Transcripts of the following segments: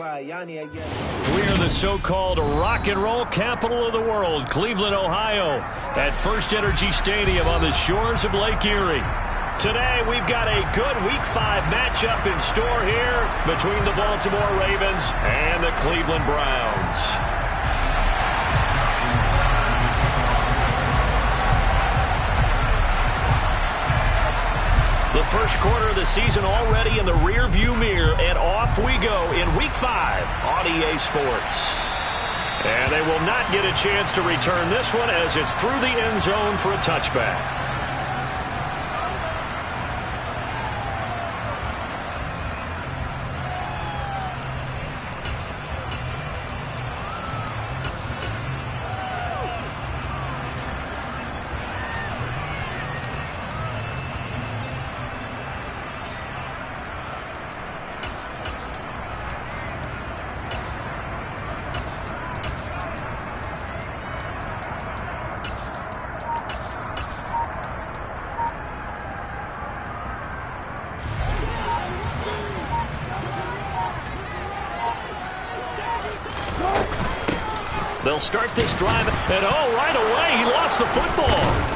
We're the so-called rock and roll capital of the world, Cleveland, Ohio, at First Energy Stadium on the shores of Lake Erie. Today, we've got a good Week 5 matchup in store here between the Baltimore Ravens and the Cleveland Browns. The first quarter of the season already in the rear-view mirror, and off we go in Week 5 on EA Sports. And they will not get a chance to return this one as it's through the end zone for a touchback. They'll start this drive, and right away, he lost the football.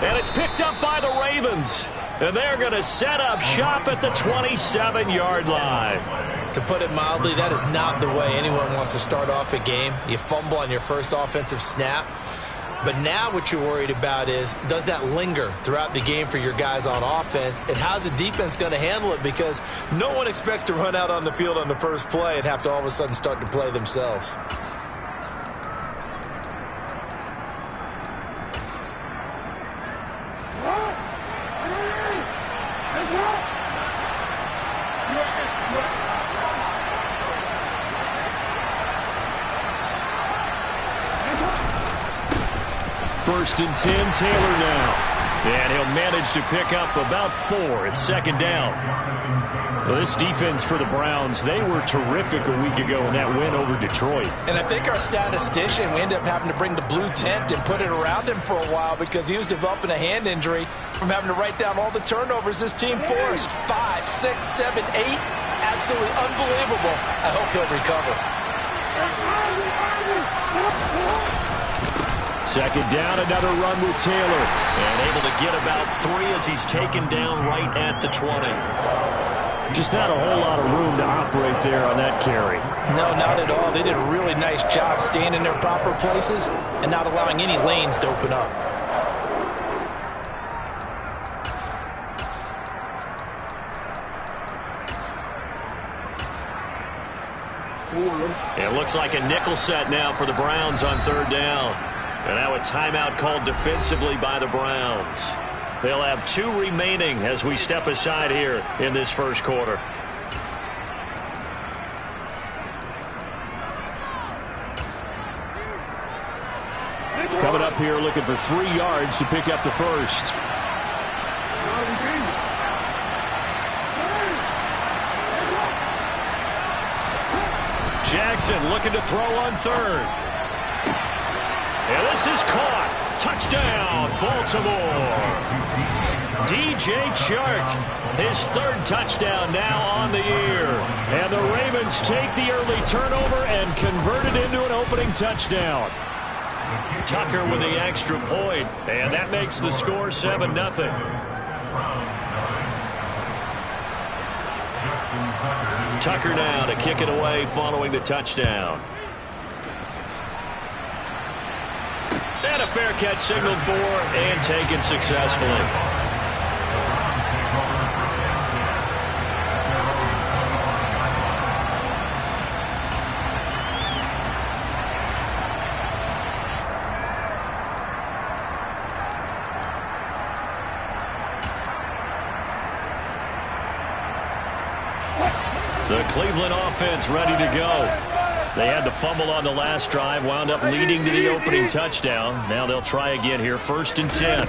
And it's picked up by the Ravens. And they're going to set up shop at the 27-yard line. To put it mildly, that is not the way anyone wants to start off a game. You fumble on your first offensive snap. But now what you're worried about is, does that linger throughout the game for your guys on offense? And how's the defense going to handle it? Because no one expects to run out on the field on the first play and have to all of a sudden start to play themselves. First and 10, Taylor now. And he'll manage to pick up about 4. It's second down. Well, this defense for the Browns, they were terrific a week ago in that win over Detroit. And I think our statistician, we ended up having to bring the blue tent and put it around him for a while because he was developing a hand injury from having to write down all the turnovers this team forced. 5, 6, 7, 8. Absolutely unbelievable. I hope he'll recover. Second down, another run with Taylor. And able to get about 3 as he's taken down right at the 20. Just not a whole lot of room to operate there on that carry. No, not at all. They did a really nice job staying in their proper places and not allowing any lanes to open up. It looks like a nickel set now for the Browns on third down. And now a timeout called defensively by the Browns. They'll have 2 remaining as we step aside here in this first quarter. Coming up here looking for 3 yards to pick up the first. Jackson looking to throw on third. And this is caught. Touchdown, Baltimore. DJ Chark, his 3rd touchdown now on the year. And the Ravens take the early turnover and convert it into an opening touchdown. Tucker with the extra point, and that makes the score 7-0. Tucker now to kick it away following the touchdown. And a fair catch signaled for and taken successfully. The Cleveland offense ready to go. They had the fumble on the last drive, wound up leading to the opening touchdown. Now they'll try again here, first and 10.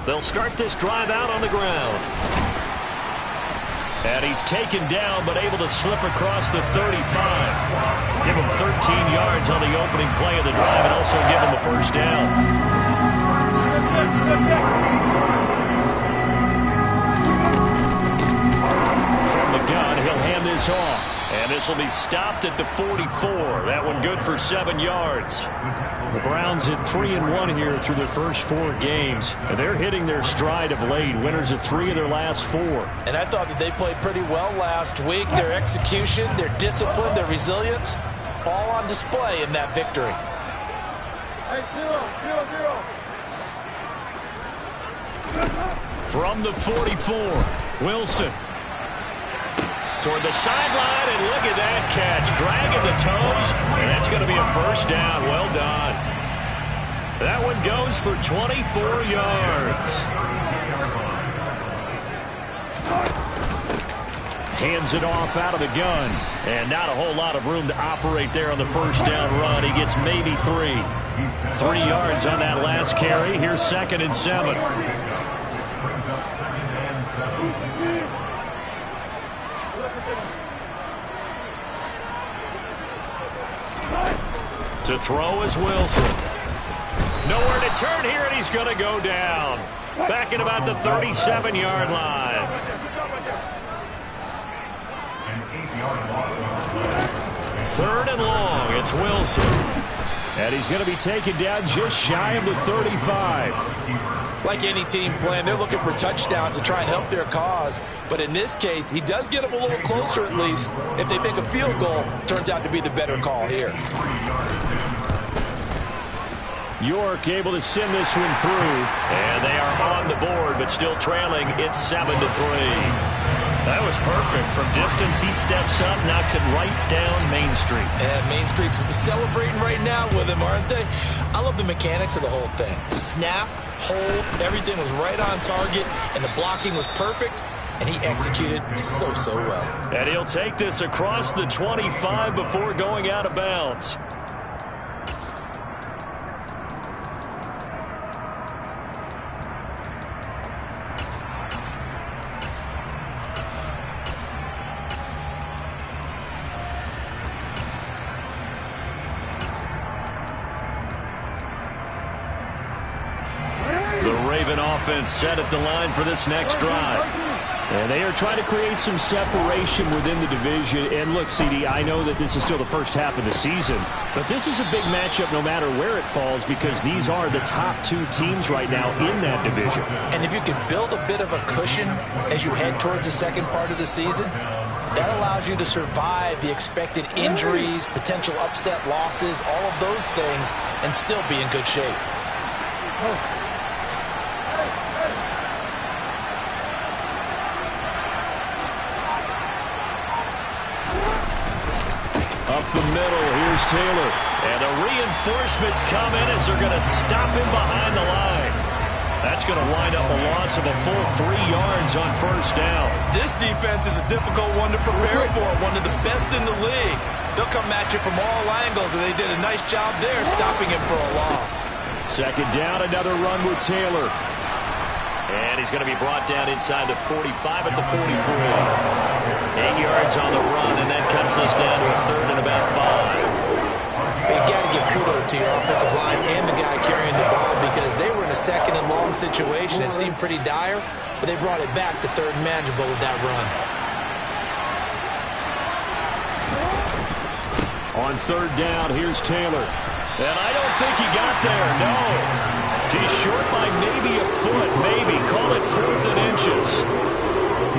They'll start this drive out on the ground. And he's taken down, but able to slip across the 35. Give him 13 yards on the opening play of the drive and also give him a first down. From the gun. He'll hand this off. And this will be stopped at the 44. That one good for 7 yards. The Browns at 3-1 here through their first 4 games. And they're hitting their stride of late. Winners of 3 of their last 4. And I thought that they played pretty well last week. Their execution, their discipline, their resilience, all on display in that victory. From the 44, Wilson. Toward the sideline, and look at that catch. Dragging the toes, and that's going to be a first down. Well done. That one goes for 24 yards. Hands it off out of the gun. And not a whole lot of room to operate there on the first down run. He gets maybe 3. 3 yards on that last carry. Here's 2nd and 7. To throw is Wilson. Nowhere to turn here, and he's going to go down. Back at about the 37-yard line. Third and long, it's Wilson. And he's going to be taken down just shy of the 35. Like any team playing, they're looking for touchdowns to try and help their cause. But in this case, he does get them a little closer at least. If they think a field goal turns out to be the better call here. York able to send this one through. And they are on the board, but still trailing. It's 7-3. That was perfect. From distance, he steps up, knocks it right down Main Street. And Main Street's celebrating right now with him, aren't they? I love the mechanics of the whole thing. Snap, hold, everything was right on target, and the blocking was perfect, and he executed so well. And he'll take this across the 25 before going out of bounds. Offense set at the line for this next drive. And they are trying to create some separation within the division. And look, CD, I know that this is still the first half of the season, but this is a big matchup no matter where it falls because these are the top 2 teams right now in that division. And if you can build a bit of a cushion as you head towards the second part of the season, that allows you to survive the expected injuries, potential upset losses, all of those things, and still be in good shape. Up the middle, here's Taylor. And the reinforcements come in as they're going to stop him behind the line. That's going to wind up a loss of a full 3 yards on first down. This defense is a difficult one to prepare for, one of the best in the league. They'll come at you from all angles, and they did a nice job there stopping him for a loss. Second down, another run with Taylor. And he's going to be brought down inside the 45 at the 43. 8 yards on the run, and that cuts us down to a third and about 5. You got to give kudos to your offensive line and the guy carrying the ball because they were in a second and long situation. It seemed pretty dire, but they brought it back to third and manageable with that run. On third down, here's Taylor. And I don't think he got there, no. He's short by maybe a foot, maybe. Call it 4th and inches.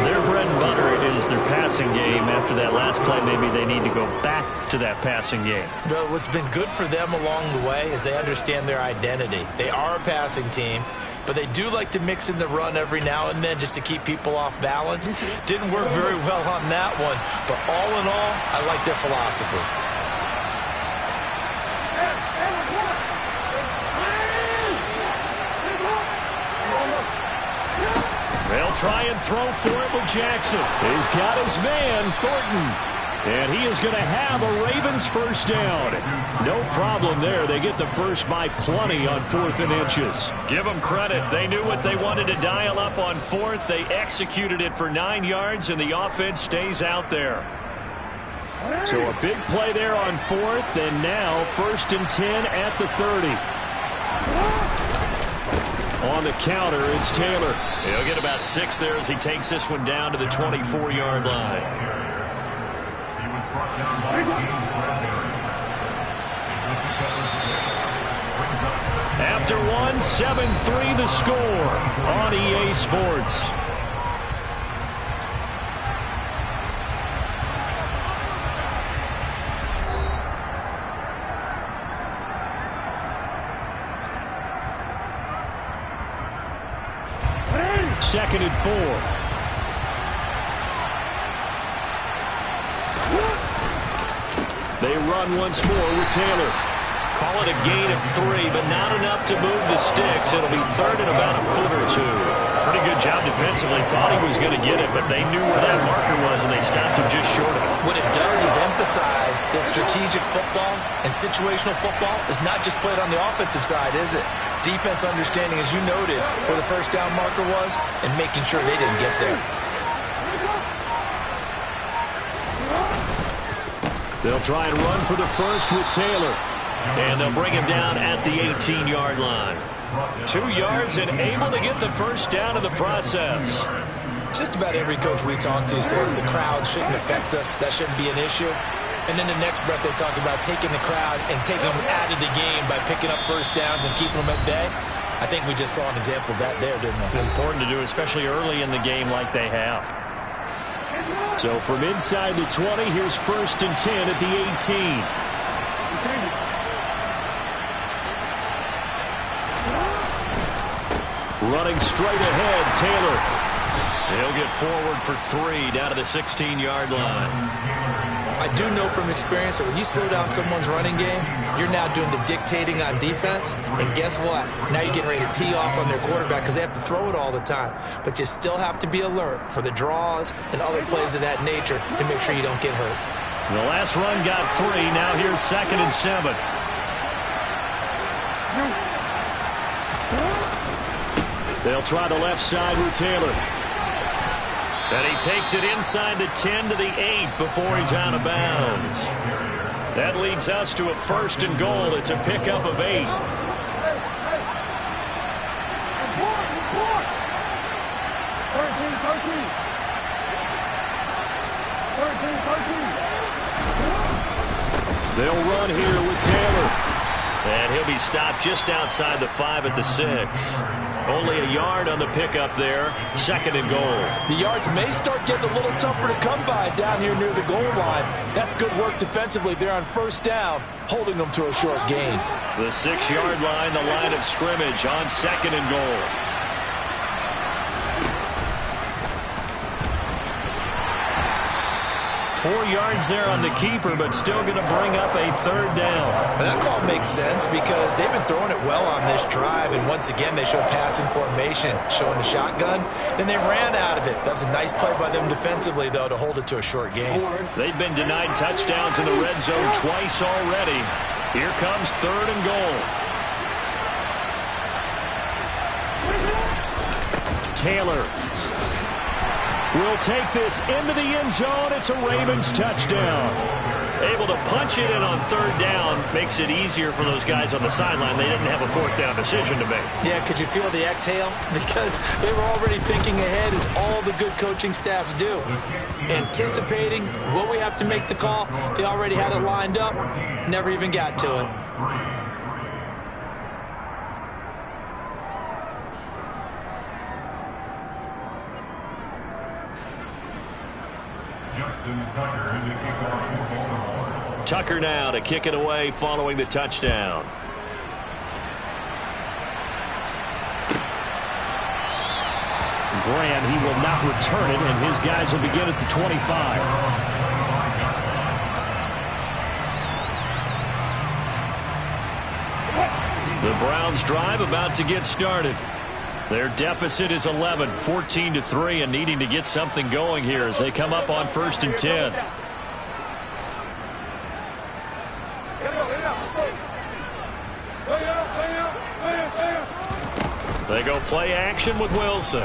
Their bread and butter is their passing game. After that last play, maybe they need to go back to that passing game. Well, what's been good for them along the way is they understand their identity. They are a passing team, but they do like to mix in the run every now and then just to keep people off balance. Didn't work very well on that one, but all in all, I like their philosophy. They'll try and throw for it with Jackson. He's got his man, Thornton. And he is going to have a Ravens first down. No problem there. They get the first by plenty on 4th and inches. Give them credit. They knew what they wanted to dial up on 4th. They executed it for 9 yards, and the offense stays out there. So a big play there on 4th, and now 1st and 10 at the 30. On the counter, it's Taylor. He'll get about 6 there as he takes this one down to the 24-yard line. After one, 7-3 the score on EA Sports. Second and 4. They run once more with Taylor. Call it a gain of 3, but not enough to move the sticks. It'll be third and about a foot or 2. Pretty good job defensively. Thought he was going to get it, but they knew where that marker was, and they stopped him just short of it. What it does is emphasize that strategic football and situational football is not just played on the offensive side, is it? Defense understanding, as you noted, where the first down marker was and making sure they didn't get there. They'll try and run for the first with Taylor. And they'll bring him down at the 18-yard line. 2 yards and able to get the first down in the process. Just about every coach we talk to says the crowd shouldn't affect us. That shouldn't be an issue. And then the next breath they talk about taking the crowd and taking them out of the game by picking up first downs and keeping them at bay. I think we just saw an example of that there, didn't we? Important to do, especially early in the game like they have. So from inside the 20, here's first and 10 at the 18. Running straight ahead, Taylor. He'll get forward for 3 down to the 16-yard line. I do know from experience that when you slow down someone's running game, you're now doing the dictating on defense. And guess what? Now you're getting ready to tee off on their quarterback because they have to throw it all the time. But you still have to be alert for the draws and other plays of that nature to make sure you don't get hurt. The last run got 3. Now here's 2nd and 7. They'll try the left side with Taylor. And he takes it inside the 10 to the 8 before he's out of bounds. That leads us to a 1st and goal. It's a pickup of 8. They'll run here with Taylor. And he'll be stopped just outside the 5 at the 6. Only a yard on the pickup there. 2nd and goal. The yards may start getting a little tougher to come by down here near the goal line. That's good work defensively there on first down, holding them to a short gain. The 6-yard line, the line of scrimmage on 2nd and goal. Four yards there on the keeper, but still going to bring up a 3rd down. But that call makes sense because they've been throwing it well on this drive, and once again they show passing formation, showing the shotgun. Then they ran out of it. That was a nice play by them defensively, though, to hold it to a short game. They've been denied touchdowns in the red zone twice already. Here comes 3rd and goal. Taylor will take this into the end zone. It's a Ravens touchdown. Able to punch it in on 3rd down makes it easier for those guys on the sideline. They didn't have a 4th down decision to make. Yeah, could you feel the exhale? Because they were already thinking ahead, as all the good coaching staffs do. Anticipating what we have to make the call. They already had it lined up. Never even got to it. Tucker now to kick it away following the touchdown. Graham, he will not return it, and his guys will begin at the 25. The Browns drive about to get started. Their deficit is 11, 14-3, and needing to get something going here as they come up on 1st and 10. They go play action with Wilson.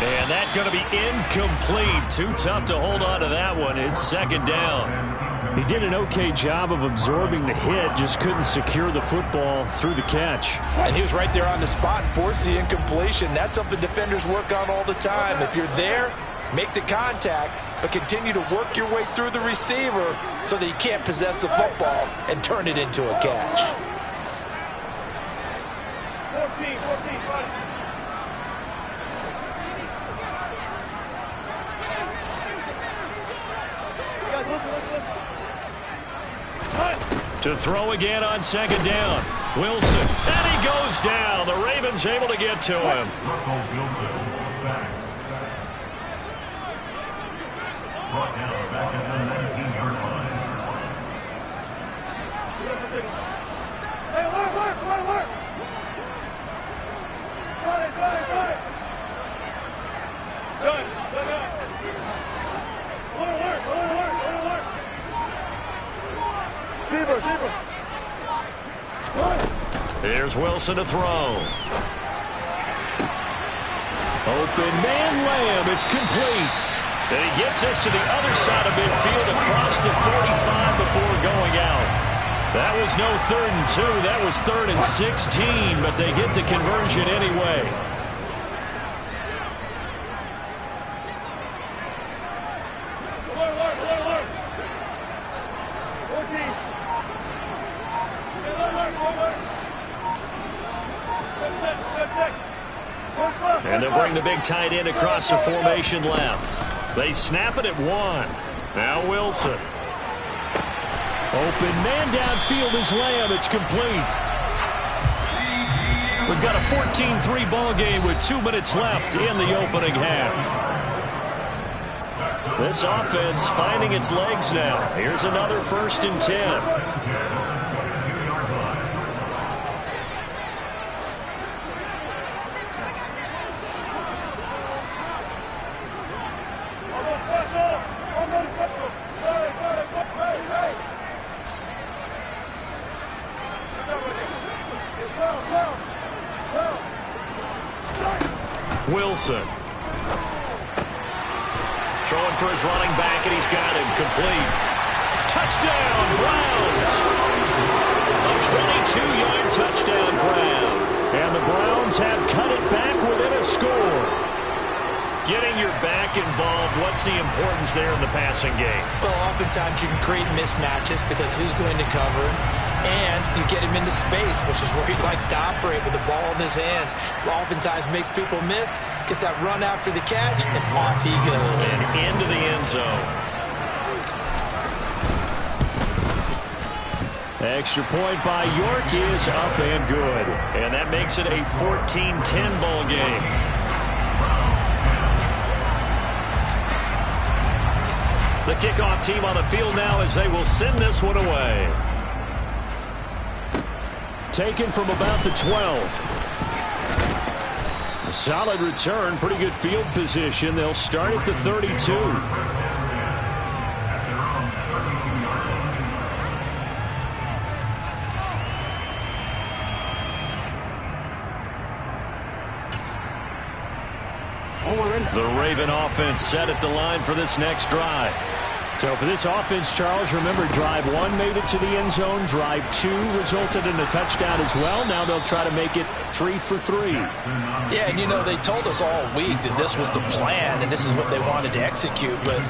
And that's going to be incomplete. Too tough to hold on to that one. It's 2nd down. He did an okay job of absorbing the hit, just couldn't secure the football through the catch. And he was right there on the spot and forced the incompletion. That's something defenders work on all the time. If you're there, make the contact, but continue to work your way through the receiver so that you can't possess the football and turn it into a catch. 14, run. To throw again on second down. Wilson. And he goes down. The Ravens able to get to him. Brought down back at the 19-yard line. Hey, work. Got it. Done. Work. Deeper. Here's Wilson to throw. Open man Lamb. It's complete. And he gets us to the other side of midfield across the 45 before going out. That was no 3rd and 2. That was 3rd and 16, but they get the conversion anyway. And they'll bring the big tight end across the formation left. They snap it at 1. Now Wilson. Open man downfield is Lamb. It's complete. We've got a 14-3 ball game with 2 minutes left in the opening half. This offense finding its legs now. Here's another 1st and 10. Wilson. Throwing for his running back, and he's got him. Complete. Touchdown, Browns. A 22-yard touchdown, Brown. And the Browns have cut it back within a score. Getting your back involved, what's the importance there in the passing game? Well, oftentimes you can create mismatches because who's going to cover, and you get him into space, which is where he likes to operate with the ball in his hands. Oftentimes makes people miss, gets that run after the catch, and off he goes. And into the end zone. Extra point by York is up and good. And that makes it a 14-10 ball game. The kickoff team on the field now as they will send this one away. Taken from about the 12. A solid return, pretty good field position. They'll start at the 32. The Raven offense set at the line for this next drive. So for this offense, Charles, remember drive 1 made it to the end zone. Drive 2 resulted in a touchdown as well. Now they'll try to make it 3 for 3. Yeah, and you know, they told us all week that this was the plan and this is what they wanted to execute. But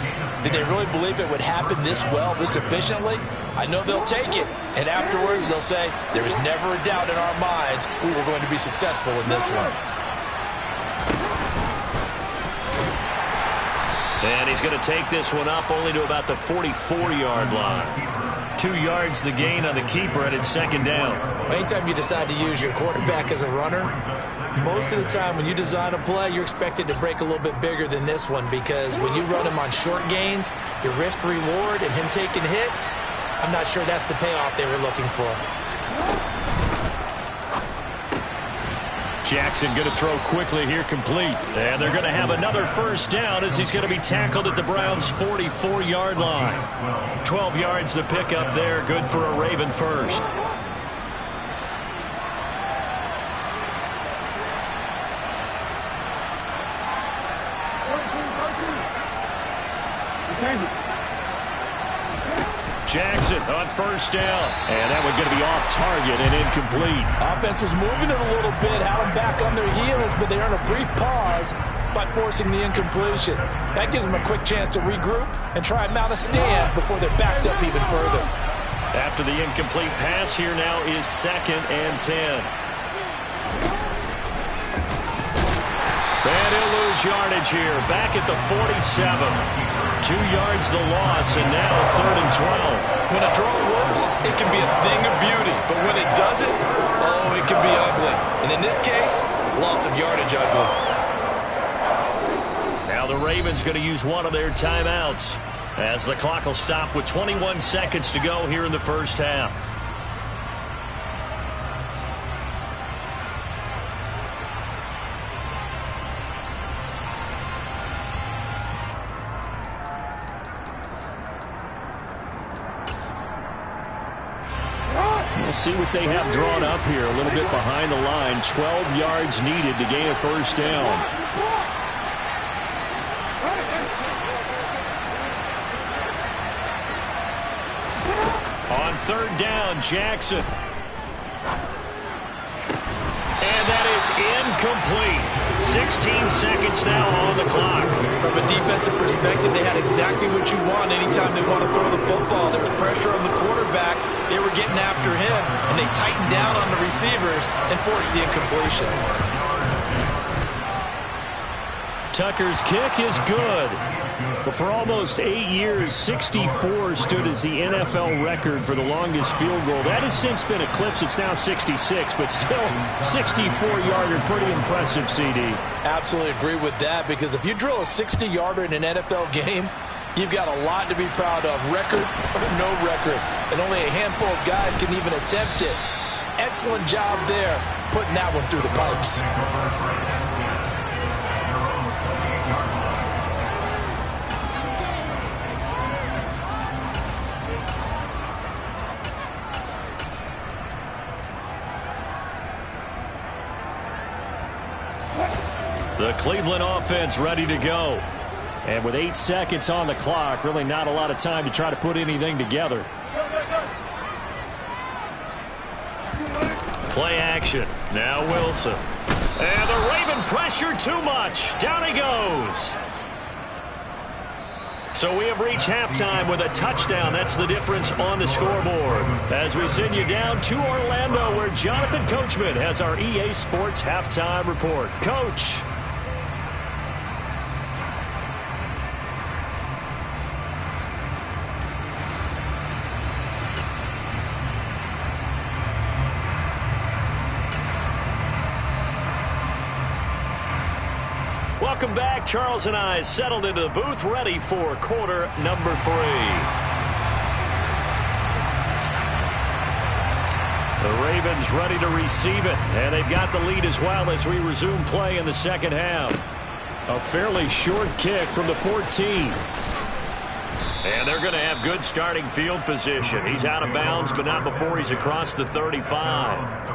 did they really believe it would happen this well, this efficiently? I know they'll take it. And afterwards they'll say, there was never a doubt in our minds we were going to be successful in this one. And he's going to take this one up only to about the 44-yard line. 2 yards the gain on the keeper, and it's second down. Anytime you decide to use your quarterback as a runner, most of the time when you design a play, you're expected to break a little bit bigger than this one, because when you run him on short gains, your risk-reward and him taking hits, I'm not sure that's the payoff they were looking for. Jackson going to throw quickly here, complete. And they're going to have another first down as he's going to be tackled at the Browns' 44-yard line. 12 yards the pickup there, good for a Raven first. Jackson on first down. And that one going to be off target and incomplete. Offense was moving it a little bit, had them back on their heels, but they earned a brief pause by forcing the incompletion. That gives them a quick chance to regroup and try and mount a stand before they're backed up even further. After the incomplete pass, here now is 2nd and 10. And he'll lose yardage here. Back at the 47. 2 yards the loss, and now 3rd and 12. When a draw works, it can be a thing of beauty. But when it doesn't, oh, it can be ugly. And in this case, loss of yardage ugly. Now the Ravens going to use one of their timeouts, as the clock will stop with 21 seconds to go here in the first half. We'll see what they have drawn up here. A little bit behind the line. 12 yards needed to gain a first down. On 3rd down, Jackson. And that is incomplete. 16 seconds now on the clock. From a defensive perspective, they had exactly what you want anytime they want to throw the football. There was pressure on the quarterback. They were getting after him, and they tightened down on the receivers and forced the incompletion. Tucker's kick is good. But for almost 8 years, 64 stood as the NFL record for the longest field goal. That has since been eclipsed. It's now 66, but still 64-yarder. Pretty impressive, CD. Absolutely agree with that, because if you drill a 60-yarder in an NFL game, you've got a lot to be proud of, record or no record. And only a handful of guys can even attempt it. Excellent job there, putting that one through the pipes. The Cleveland offense ready to go. And with 8 seconds on the clock, really not a lot of time to try to put anything together. Play action. Now Wilson. And the Raven pressure too much. Down he goes. So we have reached halftime with a touchdown. That's the difference on the scoreboard. As we send you down to Orlando, where Jonathan Coachman has our EA Sports halftime report. Coach. Welcome back. Charles and I settled into the booth, ready for quarter number 3. The Ravens ready to receive it, and they've got the lead as well as we resume play in the second half. A fairly short kick from the 14. And they're going to have good starting field position. He's out of bounds, but not before he's across the 35.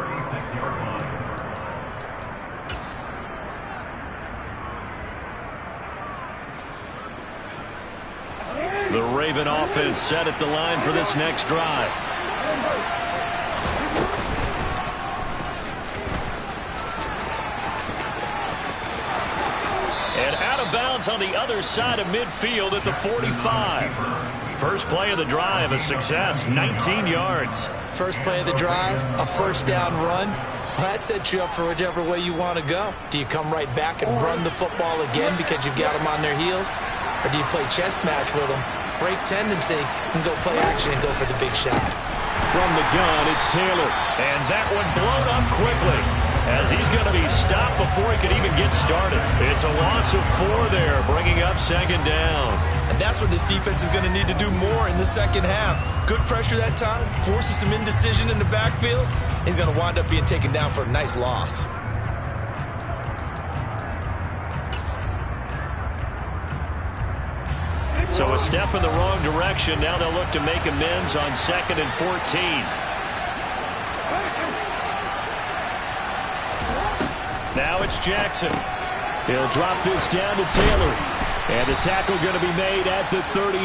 The Raven offense set at the line for this next drive. And out of bounds on the other side of midfield at the 45. First play of the drive, a success, 19 yards. First play of the drive, a first down run. Well, that sets you up for whichever way you want to go. Do you come right back and run the football again because you've got them on their heels? Or do you play chess match with them, break tendency, and go play action and go for the big shot? From the gun, it's Taylor. And that one blown up quickly, as he's going to be stopped before he could even get started. It's a loss of 4 there, bringing up second down. And that's what this defense is going to need to do more in the second half. Good pressure that time, forces some indecision in the backfield. He's going to wind up being taken down for a nice loss. So a step in the wrong direction. Now they'll look to make amends on 2nd and 14. Now it's Jackson. He'll drop this down to Taylor. And the tackle going to be made at the 38.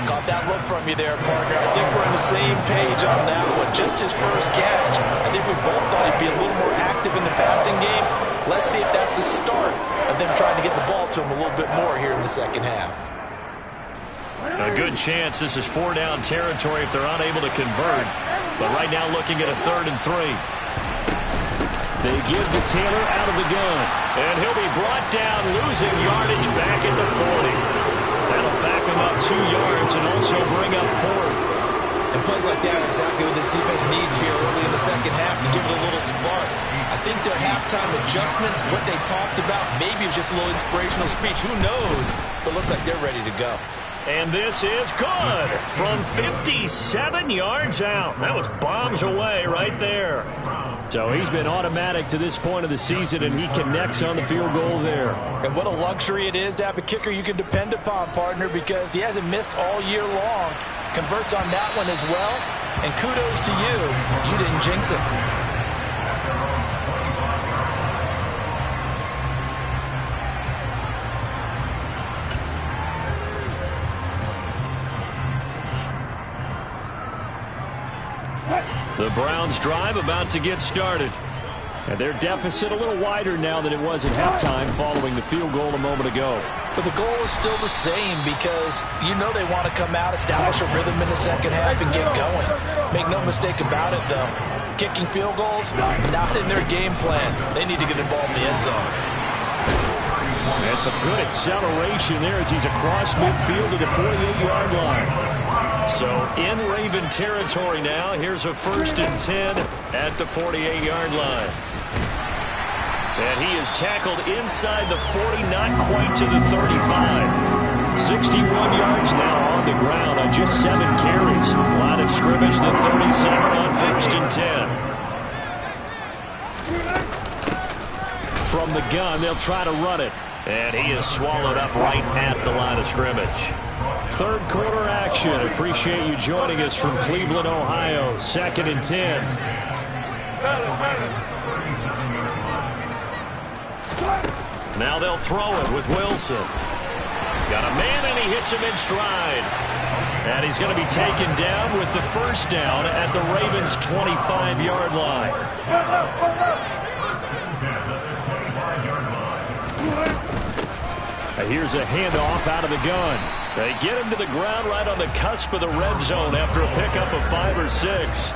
Got that look from you there, partner. I think we're on the same page on that one. Just his first catch. I think we both thought he'd be a little more active in the passing game. Let's see if that's the start of them trying to get the ball to him a little bit more here in the second half. A good chance this is 4-down territory if they're unable to convert. But right now looking at a 3rd and 3. They give to Taylor out of the gun. And he'll be brought down, losing yardage back at the 40. That'll back him up 2 yards and also bring up 4th. And plays like that are exactly what this defense needs here early in the second half to give it a little spark. I think their halftime adjustments, what they talked about, maybe it was just a little inspirational speech. Who knows? But it looks like they're ready to go. And this is good from 57 yards out. That was bombs away right there. So he's been automatic to this point of the season, and he connects on the field goal there. And what a luxury it is to have a kicker you can depend upon, partner, because he hasn't missed all year long. Converts on that one as well. And kudos to you. You didn't jinx it. The Browns drive about to get started. And their deficit a little wider now than it was at halftime following the field goal a moment ago. But the goal is still the same because you know they want to come out, establish a rhythm in the second half, and get going. Make no mistake about it, though. Kicking field goals, not in their game plan. They need to get involved in the end zone. And some good acceleration there as he's across midfield to the 48-yard line. So in Raven territory now. Here's a 1st and 10 at the 48-yard line. And he is tackled inside the 40, not quite to the 35. 61 yards now on the ground on just 7 carries. Line of scrimmage, the 37 on 1st and 10. From the gun, they'll try to run it. And he is swallowed up right at the line of scrimmage. 3rd quarter action. Appreciate you joining us from Cleveland, Ohio. 2nd and 10. Now they'll throw it with Wilson. Got a man and he hits him in stride. And he's going to be taken down with the 1st down at the Ravens' 25-yard line. Here's a handoff out of the gun. They get him to the ground right on the cusp of the red zone after a pickup of 5 or 6.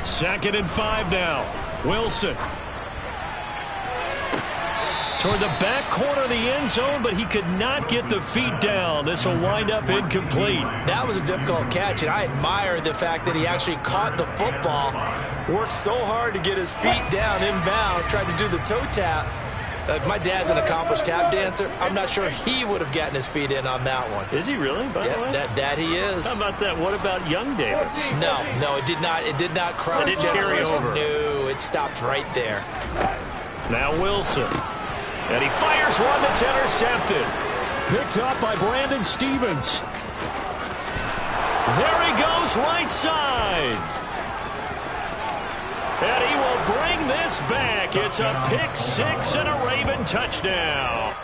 Second and 5 now. Wilson. Toward the back corner of the end zone, but he could not get the feet down. This will wind up incomplete. That was a difficult catch, and I admire the fact that he actually caught the football, worked so hard to get his feet down inbounds, tried to do the toe tap. My dad's an accomplished tap dancer. I'm not sure he would have gotten his feet in on that one. Is he really, by the way? That he is. How about that? What about young Davis? No, it did not. It did not cross. It didn't carry over. No, it stopped right there. Now Wilson. And he fires one that's intercepted. Picked up by Brandon Stevens. There he goes, right side. And he will bring this back. It's a pick 6 and a Raven touchdown.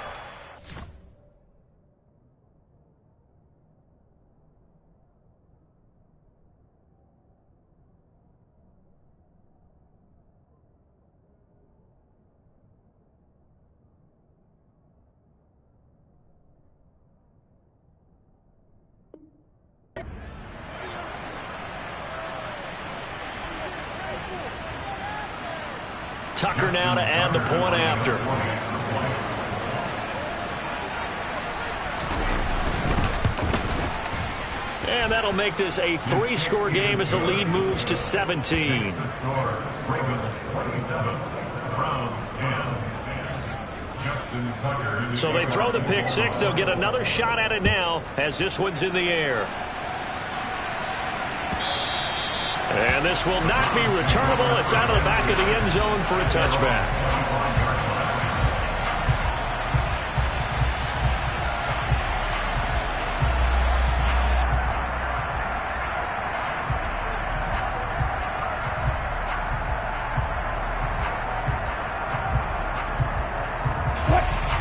Tucker now to add the point after. And that'll make this a 3-score game as the lead moves to 17. So they throw the pick 6. They'll get another shot at it now as this one's in the air. And this will not be returnable. It's out of the back of the end zone for a touchback.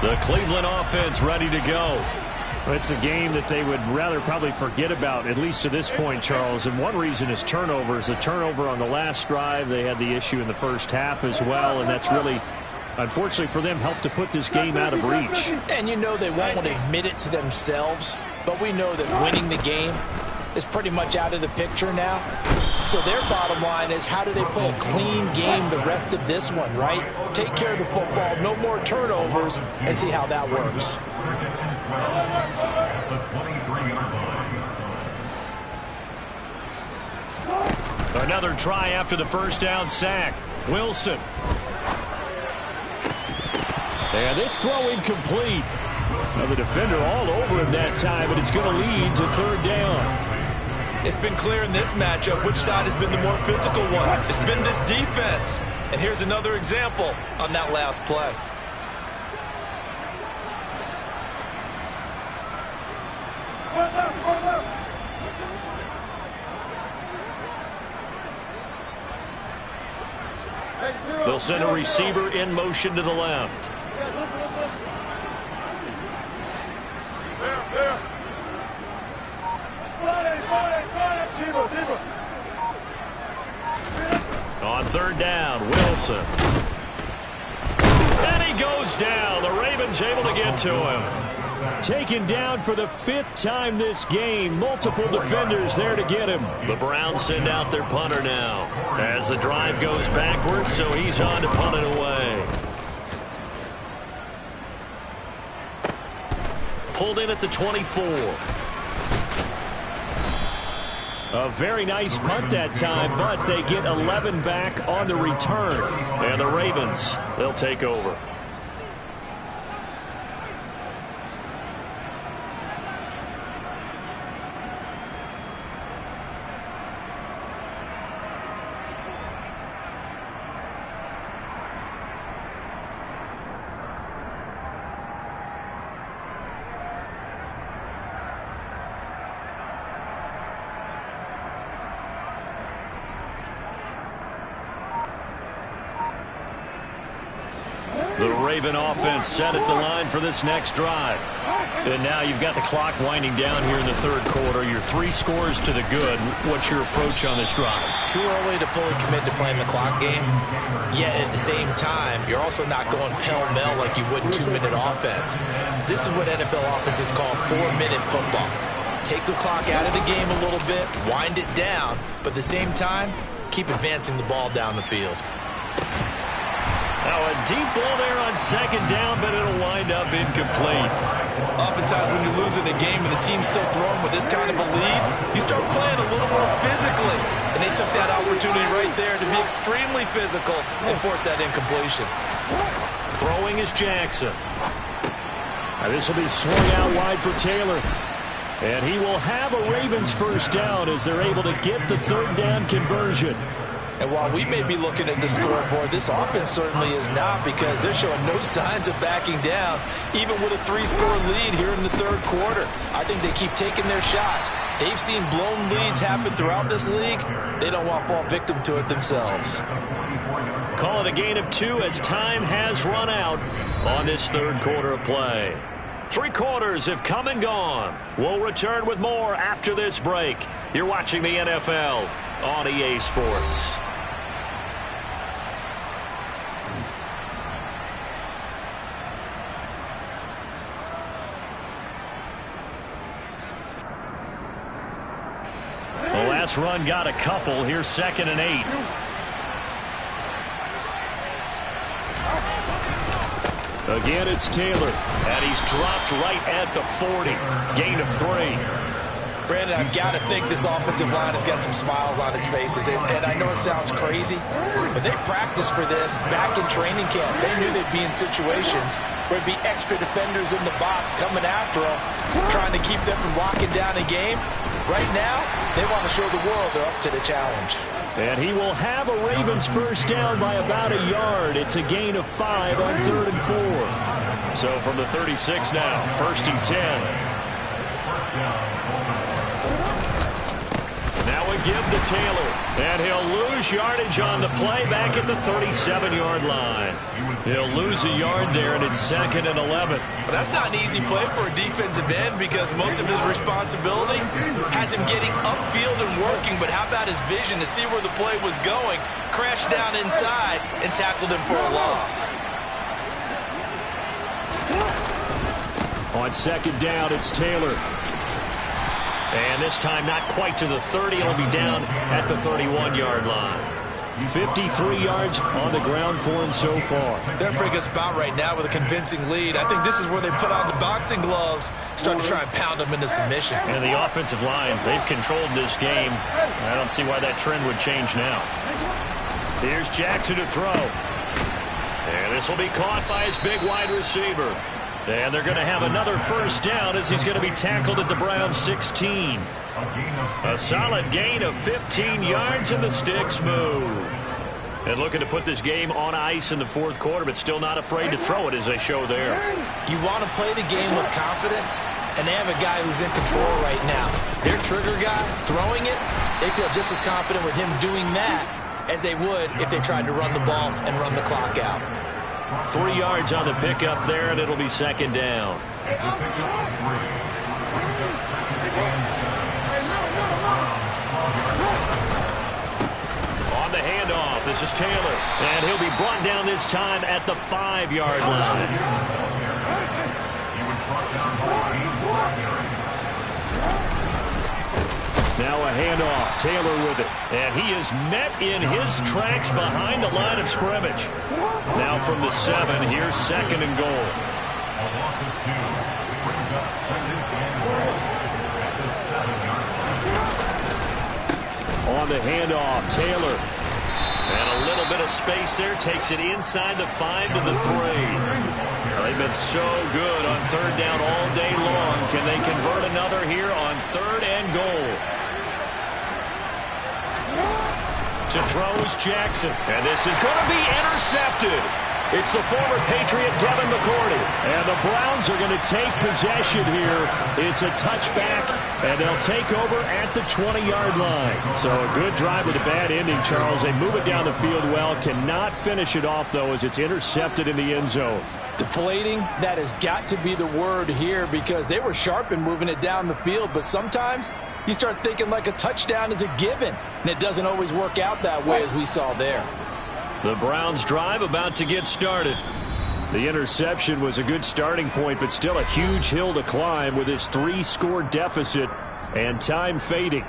The Cleveland offense ready to go. It's a game that they would rather probably forget about, at least to this point, Charles. And one reason is turnovers. A turnover on the last drive. They had the issue in the first half as well, and that's really, unfortunately for them, helped to put this game out of reach. And you know they won't admit it to themselves, but we know that winning the game is pretty much out of the picture now. So their bottom line is, how do they play a clean game the rest of this one, right? Take care of the football, no more turnovers, and see how that works. Another try after the first down sack. Wilson. And this throw incomplete. Now the defender all over him that time, but it's going to lead to third down. It's been clear in this matchup which side has been the more physical one. It's been this defense. And here's another example on that last play. They'll send a receiver in motion to the left. On third down, Wilson. And he goes down. The Ravens able to get to him. Taken down for the 5th time this game. Multiple defenders there to get him. The Browns send out their punter now as the drive goes backwards, so he's on to punt it away. Pulled in at the 24. A very nice punt that time, but they get 11 back on the return. And the Ravens, they'll take over. The Raven offense set at the line for this next drive. And now you've got the clock winding down here in the third quarter. You're 3 scores to the good. What's your approach on this drive? Too early to fully commit to playing the clock game. Yet at the same time, you're also not going pell-mell like you would in 2-minute offense. This is what NFL offenses call 4-minute football. Take the clock out of the game a little bit, wind it down, but at the same time, keep advancing the ball down the field. Now a deep ball there on second down, but it'll wind up incomplete. Oftentimes when you're losing a game and the team's still throwing with this kind of a lead, you start playing a little more physically. And they took that opportunity right there to be extremely physical and force that incompletion. Throwing is Jackson. Now this will be swung out wide for Taylor. And he will have a Ravens first down as they're able to get the third down conversion. And while we may be looking at the scoreboard, this offense certainly is not, because they're showing no signs of backing down, even with a 3-score lead here in the third quarter. I think they keep taking their shots. They've seen blown leads happen throughout this league. They don't want to fall victim to it themselves. Call it a gain of 2 as time has run out on this third quarter of play. 3 quarters have come and gone. We'll return with more after this break. You're watching the NFL on EA Sports. The last run got a couple. Here's 2nd and 8. Again, it's Taylor. And he's dropped right at the 40. Gain of 3. Brandon, I've got to think this offensive line has got some smiles on its faces. And I know it sounds crazy, but they practiced for this back in training camp. They knew they'd be in situations where it'd be extra defenders in the box coming after them, trying to keep them from locking down a game. Right now, they want to show the world they're up to the challenge. And he will have a Ravens first down by about a yard. It's a gain of 5 on 3rd and 4. So from the 36 now, 1st and 10. Now a give to Taylor. And he'll lose yardage on the play back at the 37-yard line. He'll lose a yard there, and it's 2nd and 11. But that's not an easy play for a defensive end because most of his responsibility has him getting upfield and working. But how about his vision to see where the play was going, crashed down inside, and tackled him for a loss. On 2nd down, it's Taylor. And this time not quite to the 30. It'll be down at the 31-yard line. 53 yards on the ground for him so far. They're in a pretty good spot right now with a convincing lead. I think this is where they put on the boxing gloves, start to try and pound them into submission. And the offensive line, they've controlled this game. I don't see why that trend would change now. Here's Jackson to throw. And this will be caught by his big wide receiver. And they're going to have another first down as he's going to be tackled at the Browns 16. A solid gain of 15 yards, and the sticks move. And looking to put this game on ice in the 4th quarter, but still not afraid to throw it as they show there. You want to play the game with confidence, and they have a guy who's in control right now. Their trigger guy, throwing it, they feel just as confident with him doing that as they would if they tried to run the ball and run the clock out. 3 yards on the pickup there, and it'll be 2nd down. On the handoff, this is Taylor. And he'll be brought down this time at the 5-yard line. Now a handoff, Taylor with it. And he is met in his tracks behind the line of scrimmage. Now from the 7, here's 2nd and goal. A loss of 2 brings up 2nd and goal at the 7-yard line. On the handoff, Taylor. And a little bit of space there, takes it inside the 5 to the 3. They've been so good on 3rd down all day long. Can they convert another here on 3rd and goal? To throw is Jackson. And this is going to be intercepted. It's the former Patriot Devin McCourty. And the Browns are going to take possession here. It's a touchback, and they'll take over at the 20-yard line. So a good drive with a bad ending, Charles. They move it down the field well. Cannot finish it off, though, as it's intercepted in the end zone. Deflating, that has got to be the word here because they were sharp in moving it down the field, but sometimes you start thinking like a touchdown is a given, and it doesn't always work out that way as we saw there. The Browns drive about to get started. The interception was a good starting point, but still a huge hill to climb with his 3-score deficit and time fading.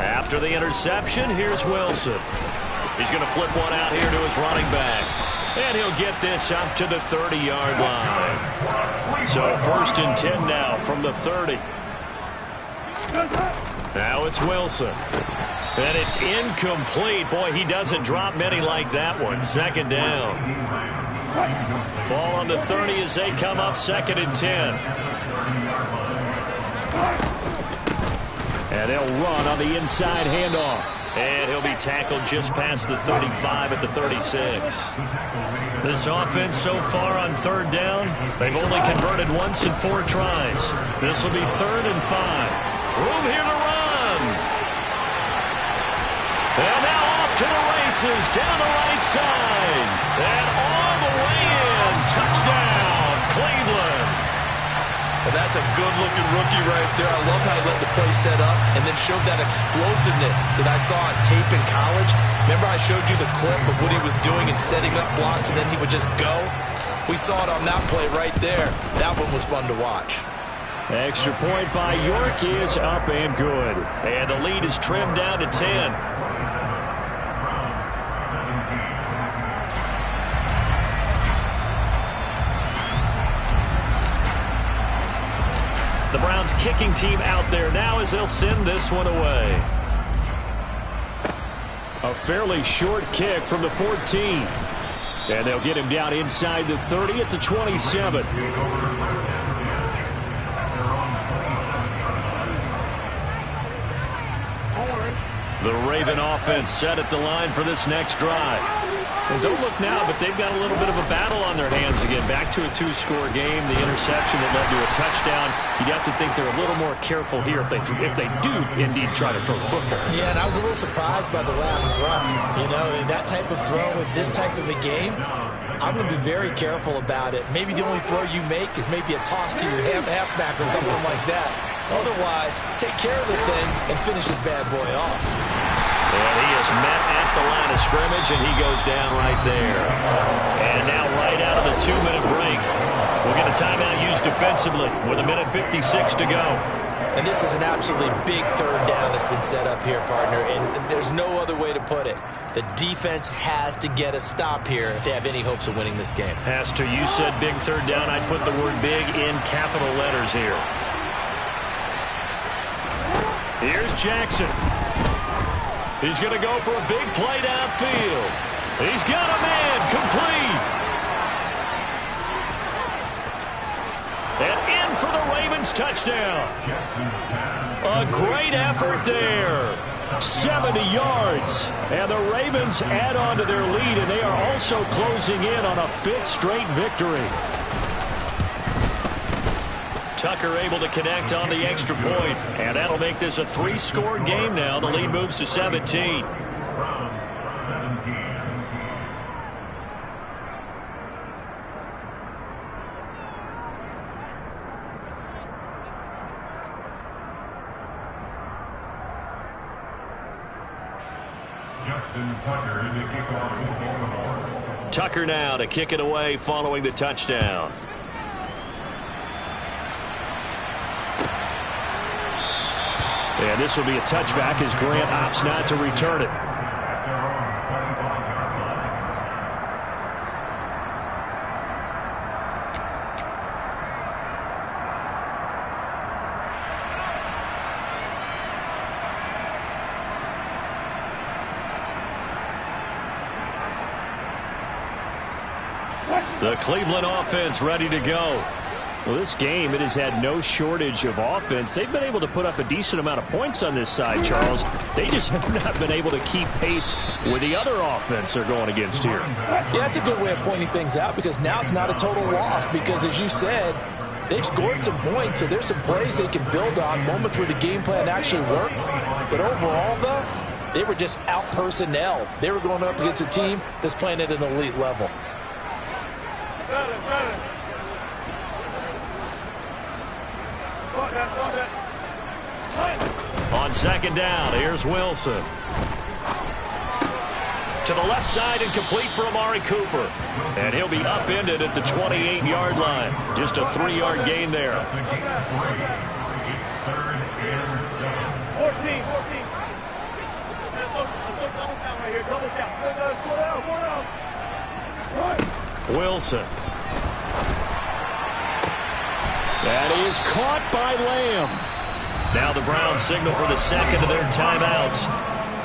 After the interception, here's Wilson. He's going to flip one out here to his running back. And he'll get this up to the 30-yard line. So 1st and 10 now from the 30. Now it's Wilson. And it's incomplete. Boy, he doesn't drop many like that one. 2nd down. Ball on the 30 as they come up 2nd and 10. And they'll run on the inside handoff. And he'll be tackled just past the 35 at the 36. This offense so far on 3rd down, they've only converted once in 4 tries. This will be 3rd and 5. Room here to run. And now off to the races down the right side. And all the way in. Touchdown, Cleveland. Well, that's a good-looking rookie right there. I love how he let the play set up and then showed that explosiveness that I saw on tape in college. Remember I showed you the clip of what he was doing and setting up blocks, and then he would just go? We saw it on that play right there. That one was fun to watch. Extra point by York is up and good. And the lead is trimmed down to 10. The Browns kicking team out there now as they'll send this one away. A fairly short kick from the 14. And they'll get him down inside the 30 at the 27. The Raven offense set at the line for this next drive. And don't look now, but they've got a little bit of a battle on their hands again. Back to a two-score game. The interception that led to a touchdown. You'd have to think they're a little more careful here if they do indeed try to throw the football. Yeah, and I was a little surprised by the last throw. You know, that type of throw with this type of a game, I'm going to be very careful about it. Maybe the only throw you make is maybe a toss to your halfback or something like that. Otherwise, take care of the thing and finish this bad boy off. And he is met at the line of scrimmage, and he goes down right there. And now right out of the 2-minute break, we'll get a timeout used defensively with 1:56 to go. And this is an absolutely big third down that's been set up here, partner, and there's no other way to put it. The defense has to get a stop here if they have any hopes of winning this game. Pastor, you said big third down. I'd put the word big in capital letters here. Here's Jackson. He's going to go for a big play downfield. He's got a man complete. And in for the Ravens touchdown. A great effort there. 70 yards. And the Ravens add on to their lead, and they are also closing in on a 5th straight victory. Tucker able to connect on the extra point, and that'll make this a 3-score game now. The lead moves to 17. Browns 17. Justin Tucker to kick off the Baltimore. Tucker now to kick it away following the touchdown. And this will be a touchback as Grant opts not to return it. The Cleveland offense ready to go. Well, this game, it has had no shortage of offense. They've been able to put up a decent amount of points on this side, Charles. They just have not been able to keep pace with the other offense they're going against here. Yeah, that's a good way of pointing things out because now it's not a total loss because, as you said, they've scored some points, so there's some plays they can build on, moments where the game plan actually worked. But overall, though, they were just out-personnel. They were going up against a team that's playing at an elite level. On second down, here's Wilson. To the left side and complete for Amari Cooper. And he'll be upended at the 28-yard line. Just a 3-yard gain there. It's 3rd and 7. 14. Wilson. That is caught by Lamb. Now the Browns signal for the second of their timeouts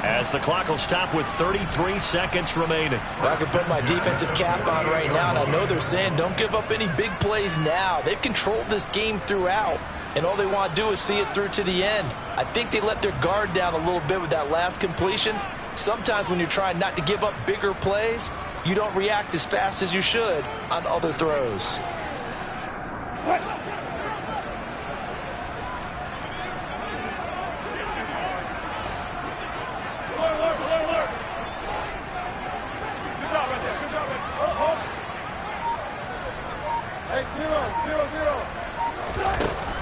as the clock will stop with 33 seconds remaining. Well, I can put my defensive cap on right now, and I know they're saying don't give up any big plays now. They've controlled this game throughout, and all they want to do is see it through to the end. I think they let their guard down a little bit with that last completion. Sometimes when you're trying not to give up bigger plays, you don't react as fast as you should on other throws.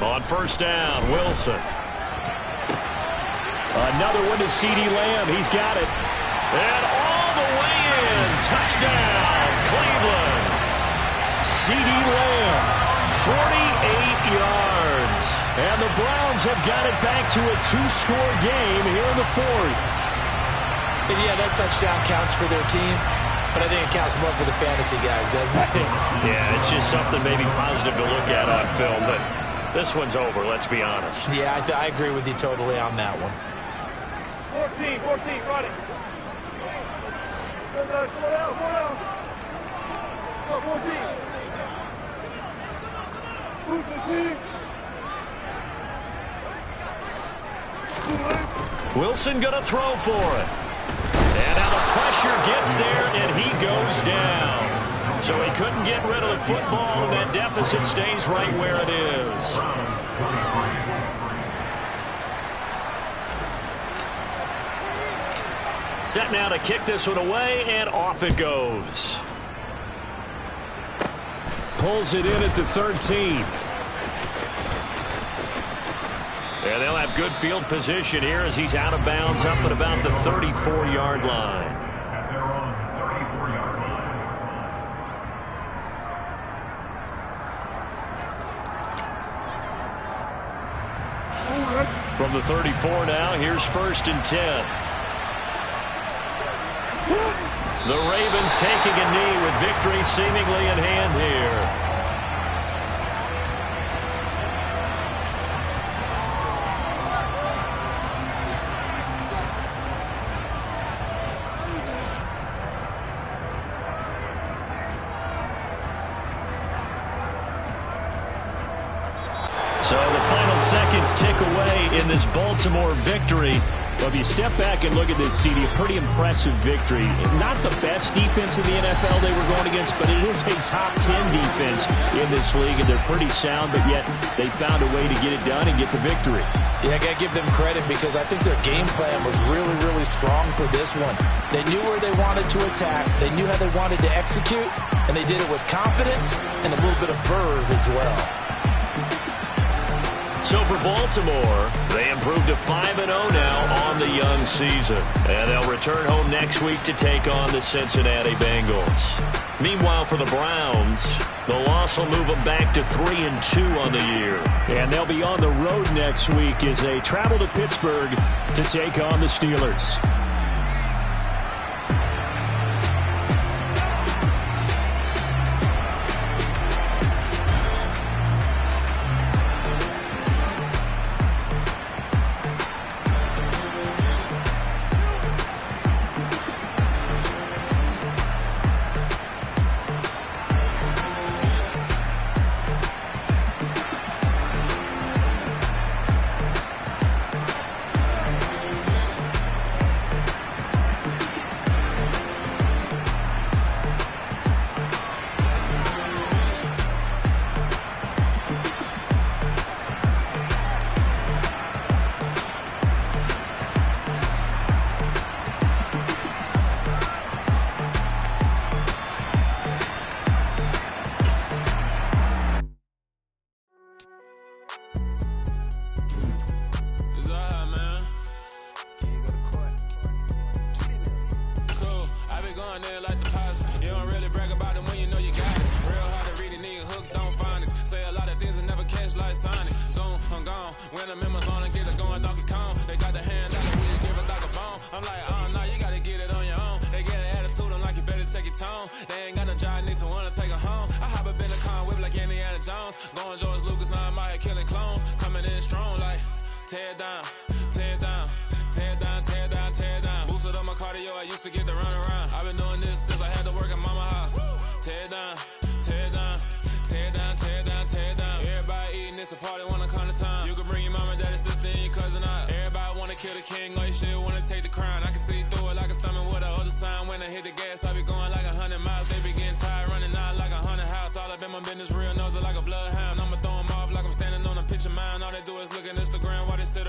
On first down, Wilson. Another one to C.D. Lamb. He's got it. And all the way in. Touchdown, Cleveland. C.D. Lamb, 48 yards. And the Browns have got it back to a 2-score game here in the 4th. And yeah, that touchdown counts for their team, but I think it counts more for the fantasy guys, doesn't it? Yeah, it's just something maybe positive to look at on film, but This one's over, let's be honest. Yeah, I agree with you totally on that one. 14, run it. Go down. Go, 14. Wilson gonna throw for it. And now the pressure gets there, and he goes down. So he couldn't get rid of the football, and that deficit stays right where it is. Set now to kick this one away, and off it goes. Pulls it in at the 13. And they'll have good field position here as he's out of bounds up at about the 34-yard line. At their own 34-yard line. From the 34 now, here's 1st and 10. The Ravens taking a knee with victory seemingly in hand here. So the final seconds tick away in this Baltimore victory. Well, if you step back and look at this, CD, a pretty impressive victory. Not the best defense in the NFL they were going against, but it is a top 10 defense in this league, and they're pretty sound, but yet they found a way to get it done and get the victory. Yeah, I got to give them credit because I think their game plan was really, really strong for this one. They knew where they wanted to attack. They knew how they wanted to execute, and they did it with confidence and a little bit of verve as well. So for Baltimore, they improved to 5-0 now on the young season. And they'll return home next week to take on the Cincinnati Bengals. Meanwhile, for the Browns, the loss will move them back to 3-2 on the year. And they'll be on the road next week as they travel to Pittsburgh to take on the Steelers. They ain't got no job, need someone to take her home. I hop up in the car, whip like Indiana Jones. Going George Lucas, now I'm out here killing clones. Coming in strong like, tear down, tear down, tear down, tear down, tear down. Boosted up my cardio, I used to get to run around. I've been doing this since I had to work at mama house. Tear down, tear down, tear down, tear down, tear down. Everybody eating, it's a party, wanna come to time. You can bring your mama, daddy, sister, and your cousin out. Everybody wanna kill the king, or you shit wanna take the crown. I can see through it like a stomach with a other sign. When I hit the gas, I be going like 100 miles. They be getting tired, running out like 100 house. All up in my business, real nose it like a bloodhound. I'ma throw 'em off like I'm standing on a picture mound. All they do is look at Instagram while they sit